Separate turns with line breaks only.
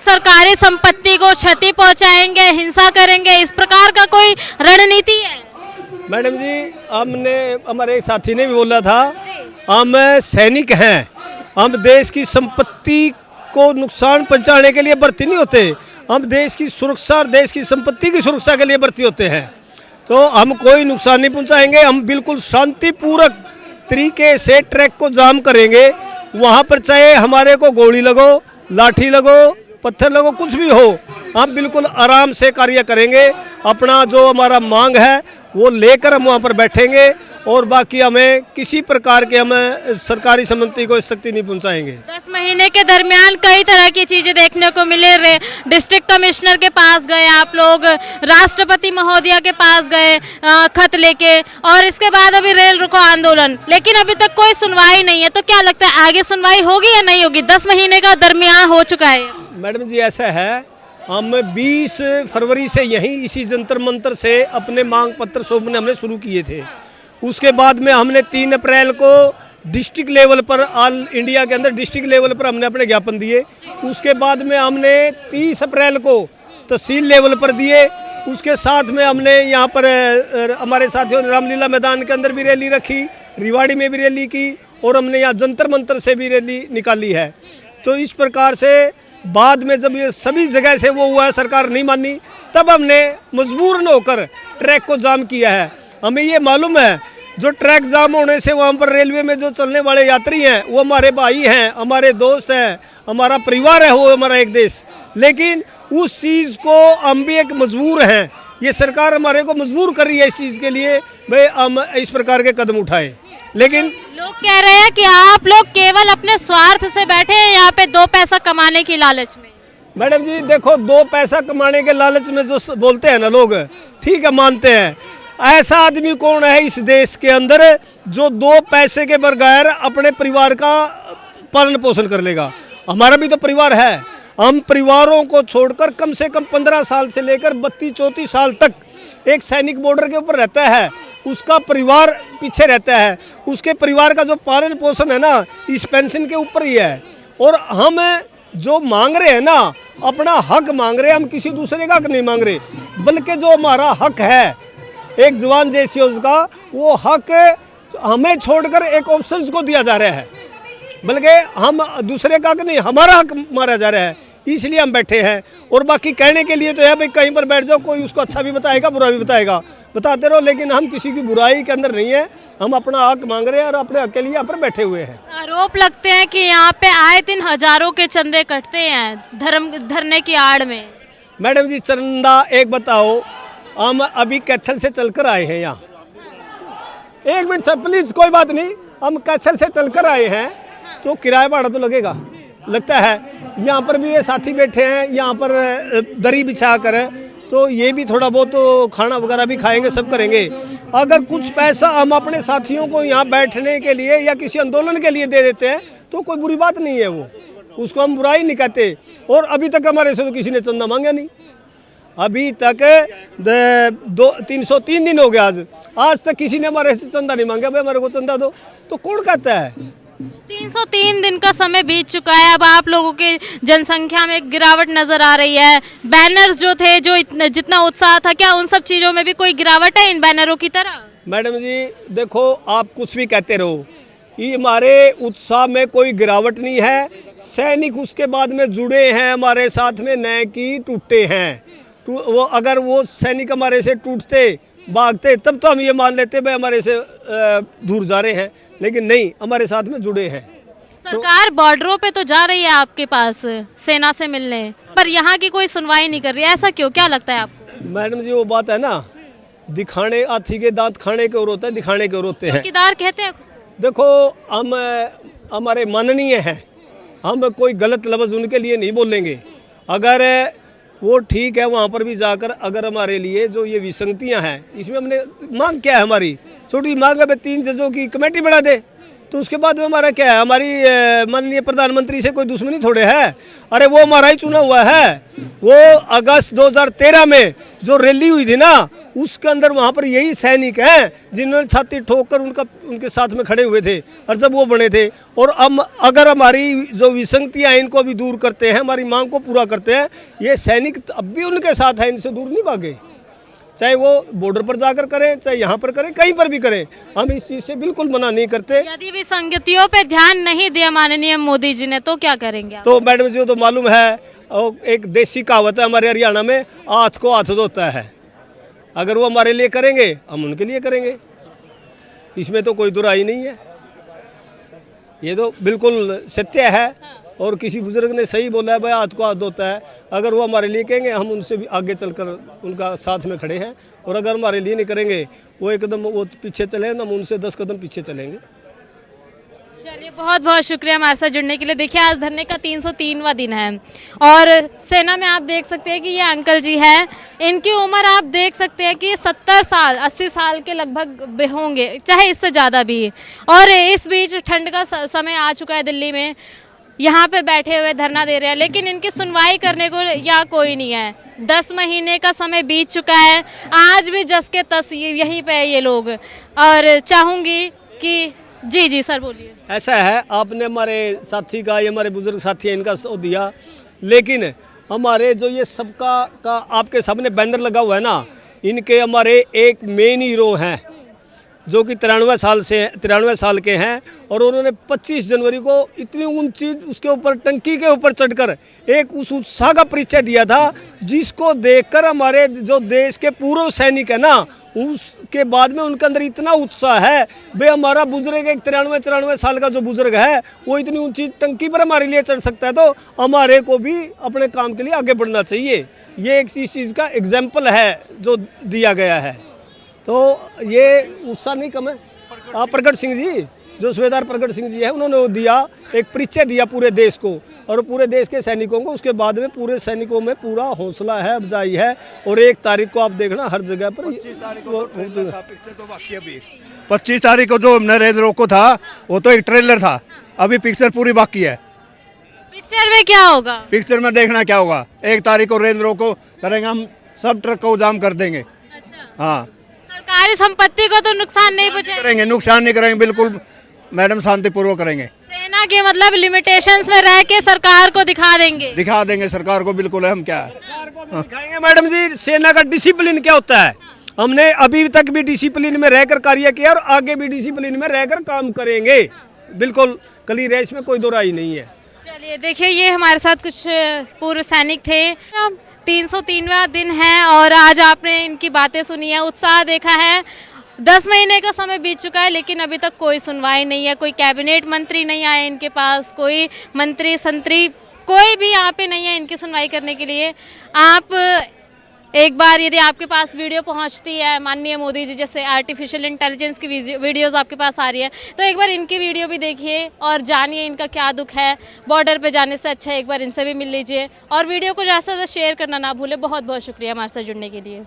सरकारी संपत्ति को क्षति पहुंचाएंगे, हिंसा करेंगे, इस प्रकार का कोई रणनीति है?
मैडम जी, हमने हमारे एक साथी ने भी बोला था, हम सैनिक हैं, हम देश की संपत्ति को नुकसान पहुंचाने के लिए भर्ती नहीं होते, हम देश की सुरक्षा और देश की संपत्ति की सुरक्षा के लिए भर्ती होते हैं। तो हम कोई नुकसान नहीं पहुंचाएंगे, हम बिल्कुल शांतिपूर्वक तरीके से ट्रैक को जाम करेंगे। वहाँ पर चाहे हमारे को गोली लगो, लाठी लगो, पत्थर लगो, कुछ भी हो, हम बिल्कुल आराम से कार्य करेंगे। अपना जो हमारा मांग है वो लेकर हम वहाँ पर बैठेंगे और बाकी हमें किसी प्रकार के हमें सरकारी संपत्ति को क्षति नहीं पहुँचाएंगे।
10 महीने के दरमियान कई तरह की चीजें देखने को मिले। डिस्ट्रिक्ट कमिश्नर के पास गए आप लोग, राष्ट्रपति महोदया के पास गए खत लेके, और इसके बाद अभी रेल रोको आंदोलन, लेकिन अभी तक कोई सुनवाई नहीं है। तो क्या लगता है आगे सुनवाई होगी या नहीं होगी? 10 महीने का दरमियान हो चुका है।
मैडम जी, ऐसा है, हम 20 फरवरी से यहीं इसी जंतर मंतर से अपने मांग पत्र सौंपने हमने शुरू किए थे। उसके बाद में हमने 3 अप्रैल को डिस्ट्रिक्ट लेवल पर, ऑल इंडिया के अंदर डिस्ट्रिक्ट लेवल पर हमने अपने ज्ञापन दिए। उसके बाद में हमने 30 अप्रैल को तहसील लेवल पर दिए। उसके साथ में हमने यहाँ पर हमारे साथियों ने रामलीला मैदान के अंदर भी रैली रखी, रिवाड़ी में भी रैली की, और हमने यहाँ जंतर मंतर से भी रैली निकाली है। तो इस प्रकार से बाद में जब ये सभी जगह से वो हुआ, सरकार नहीं मानी, तब हमने मजबूर न होकर ट्रैक को जाम किया है। हमें ये मालूम है जो ट्रैक जाम होने से वहाँ पर रेलवे में जो चलने वाले यात्री हैं वो हमारे भाई हैं, हमारे दोस्त हैं, हमारा परिवार है, वो हमारा एक देश। लेकिन उस चीज़ को हम भी एक मजबूर हैं, ये सरकार हमारे को मजबूर कर रही है इस चीज़ के लिए, भाई हम इस प्रकार के कदम उठाएं। लेकिन
लोग कह रहे हैं कि आप लोग केवल अपने स्वार्थ से बैठे हैं यहाँ पे, 2 पैसा कमाने की लालच में।
मैडम जी देखो, 2 पैसा कमाने के लालच में जो बोलते हैं ना लोग, ठीक है, मानते हैं। ऐसा आदमी कौन है इस देश के अंदर जो 2 पैसे के बगैर अपने परिवार का पालन पोषण कर लेगा? हमारा भी तो परिवार है। हम परिवारों को छोड़कर कम से कम 15 साल से लेकर 32-34 साल तक एक सैनिक बॉर्डर के ऊपर रहता है, उसका परिवार पीछे रहता है, उसके परिवार का जो पालन पोषण है ना, इस पेंशन के ऊपर ही है। और हम जो मांग रहे हैं ना, अपना हक मांग रहे हैं, हम किसी दूसरे का हक नहीं मांग रहे, बल्कि जो हमारा हक है एक जवान जैसी उसका, वो हक हमें छोड़कर एक ऑप्शन को दिया जा रहा है, बल्कि हम दूसरे का हक नहीं, हमारा हक मारा जा रहा है, इसलिए हम बैठे हैं। और बाकी कहने के लिए तो है भाई, कहीं पर बैठ जाओ, कोई उसको अच्छा भी बताएगा, बुरा भी बताएगा, बताते रहो, लेकिन हम किसी की बुराई के अंदर नहीं है, हम अपना हक मांग रहे हैं और अपने हक के लिए यहाँ पर बैठे हुए हैं।
आरोप लगते हैं कि यहाँ पे आए दिन हजारों के चंदे कटते हैं धरने की आड़ में।
मैडम जी, चंदा एक बताओ, हम अभी कैथल से चलकर आए हैं यहाँ, 1 मिनट सर प्लीज, कोई बात नहीं, हम कैथल से चलकर आए हैं, तो किराया भाड़ा तो लगता है। यहाँ पर भी ये साथी बैठे हैं, यहाँ पर दरी बिछा कर, तो ये भी थोड़ा बहुत तो खाना वगैरह भी खाएंगे, सब करेंगे। अगर कुछ पैसा हम अपने साथियों को यहाँ बैठने के लिए या किसी आंदोलन के लिए दे देते हैं तो कोई बुरी बात नहीं है, वो उसको हम बुराई नहीं कहते। और अभी तक हमारे से तो किसी ने चंदा मांगा नहीं, अभी तक 303 दिन हो गया, आज तक किसी ने हमारे से चंदा नहीं मांगा, भाई हमारे को चंदा दो, तो कौन कहता है?
303 दिन का समय बीत चुका है, अब आप लोगों की जनसंख्या में गिरावट नजर आ रही है। बैनर्स जो थे, जो जितना उत्साह था, क्या उन सब चीजों में भी कोई गिरावट है इन बैनरों की तरह?
मैडम जी देखो, आप कुछ भी कहते रहो, ये हमारे उत्साह में कोई गिरावट नहीं है। सैनिक उसके बाद में जुड़े हैं हमारे साथ में, न कि टूटे हैं। वो अगर वो सैनिक हमारे से टूटते, भागते, तब तो हम ये मान लेते भाई हमारे से दूर जा रहे हैं, लेकिन नहीं, हमारे साथ में जुड़े हैं।
सरकार बॉर्डरों पे तो जा रही है आपके पास सेना से मिलने, पर यहाँ की कोई सुनवाई नहीं कर रही है, ऐसा क्यों? क्या लगता है आपको?
मैडम जी, वो बात है ना, दिखाने हाथी के दांत खाने के और होते हैं, दिखाने के और होते हैं।
चौकीदार कहते हैं।
देखो, हम हमारे माननीय हैं, हम कोई गलत लफ्ज़ उनके लिए नहीं बोलेंगे। अगर वो ठीक है, वहाँ पर भी जाकर अगर हमारे लिए जो ये विसंगतियाँ हैं, इसमें हमने मांग क्या है, हमारी छोटी मांग है 3 जजों की कमेटी बढ़ा दे, तो उसके बाद में हमारा क्या है? हमारी माननीय प्रधानमंत्री से कोई दुश्मनी थोड़े है, अरे वो हमारा ही चुना हुआ है। वो अगस्त 2013 में जो रैली हुई थी ना, उसके अंदर वहाँ पर यही सैनिक हैं जिन्होंने छाती ठोक कर उनके साथ में खड़े हुए थे और जब वो बने थे। और अब अगर हमारी जो विसंगतियाँ हैं इनको भी दूर करते हैं, हमारी मांग को पूरा करते हैं, ये सैनिक अब भी उनके साथ हैं, इनसे दूर नहीं भागे। चाहे वो बॉर्डर पर जाकर करें, चाहे यहाँ पर करें, कहीं पर भी करें, हम इस चीज़ से बिल्कुल मना नहीं करते।
यदि विसंगतियों पे ध्यान नहीं दिया माननीय मोदी जी ने तो क्या करेंगे आप?
तो मैडम जी तो मालूम है, और एक देसी कहावत है हमारे हरियाणा में, हाथ को हाथ धोता है। अगर वो हमारे लिए करेंगे हम उनके लिए करेंगे, इसमें तो कोई दुराई नहीं है, ये तो बिल्कुल सत्य है। और किसी बुजुर्ग ने सही बोला है, भाई हाथ को हाथ धोता है। अगर वो हमारे लिए कहेंगे हम उनसे भी आगे चलकर उनका साथ में खड़े हैं, और अगर हमारे लिए नहीं करेंगे वो एकदम वो पीछे चले, हम उनसे 10 कदम पीछे चलेंगे।
चलिए, बहुत बहुत शुक्रिया हमारे साथ जुड़ने के लिए। देखिए, आज धरने का 303वां दिन है और सेना में आप देख सकते हैं कि ये अंकल जी हैं, इनकी उम्र आप देख सकते हैं कि 70 साल 80 साल के लगभग होंगे, चाहे इससे ज़्यादा भी। और इस बीच ठंड का समय आ चुका है दिल्ली में, यहाँ पे बैठे हुए धरना दे रहे हैं, लेकिन इनकी सुनवाई करने को यहाँ कोई नहीं है। 10 महीने का समय बीत चुका है, आज भी जस के तस यहीं पे है ये लोग। और चाहूँगी कि जी सर बोलिए।
ऐसा है, आपने हमारे साथी का, ये हमारे बुजुर्ग साथी हैं, इनका सो दिया, लेकिन हमारे जो ये सबका का आपके सामने बैनर लगा हुआ है ना, इनके हमारे एक मेन हीरो हैं जो कि 93 साल के हैं, और उन्होंने 25 जनवरी को इतनी ऊंची उसके ऊपर टंकी के ऊपर चढ़कर एक उस उत्साह का परिचय दिया था, जिसको देखकर हमारे जो देश के पूर्व सैनिक है ना, उसके बाद में उनके अंदर इतना उत्साह है। भाई हमारा बुजुर्ग एक 93 साल का जो बुजुर्ग है वो इतनी ऊंची टंकी पर हमारे लिए चढ़ सकता है, तो हमारे को भी अपने काम के लिए आगे बढ़ना चाहिए। ये एक चीज़ का एग्जाम्पल है जो दिया गया है, तो ये उत्साह नहीं कम है। प्रगट सिंह जी, जो सूबेदार प्रगट सिंह जी है, उन्होंने वो दिया, एक परिचय दिया पूरे देश को और पूरे देश के सैनिकों को। उसके बाद में पूरे सैनिकों में पूरा हौसला है, अफजाई है। और 1 तारीख को आप देखना हर जगह पर 25
तारीख को जो नरेंद्र रोको था वो तो एक ट्रेलर था, अभी पिक्चर पूरी बाकी है।
पिक्चर में क्या होगा?
पिक्चर में देखना क्या होगा। 1 तारीख को रेल रोको करेंगे, हम सब ट्रक को जाम कर देंगे।
अच्छा।
हाँ,
सरकारी संपत्ति को तो नुकसान नहीं पहुंचाएंगे?
करेंगे, नुकसान नहीं करेंगे, बिल्कुल मैडम शांतिपूर्वक करेंगे।
सेना के मतलब लिमिटेशंस में रह के सरकार को दिखा देंगे
सरकार को, बिल्कुल है। हम क्या है
सरकार को भी दिखाएंगे मैडम जी, सेना का डिसिप्लिन क्या होता है। हमने अभी तक भी डिसिप्लिन में रहकर कार्य किया और आगे भी डिसिप्लिन में रहकर काम करेंगे, बिल्कुल कली रेस में कोई दो राय नहीं है।
चलिए, देखिए ये हमारे साथ कुछ पूर्व सैनिक थे। 303वां दिन है और आज आपने इनकी बातें सुनी है, उत्साह देखा है। 10 महीने का समय बीत चुका है लेकिन अभी तक कोई सुनवाई नहीं है, कोई कैबिनेट मंत्री नहीं आए इनके पास, कोई मंत्री संतरी कोई भी यहाँ पे नहीं है इनकी सुनवाई करने के लिए। आप एक बार यदि आपके पास वीडियो पहुंचती है माननीय मोदी जी, जैसे आर्टिफिशियल इंटेलिजेंस की वीडियोस आपके पास आ रही है, तो एक बार इनकी वीडियो भी देखिए और जानिए इनका क्या दुख है। बॉर्डर पे जाने से अच्छा एक बार इनसे भी मिल लीजिए और वीडियो को ज़्यादा से ज़्यादा शेयर करना ना भूलें। बहुत बहुत शुक्रिया हमारे साथ जुड़ने के लिए।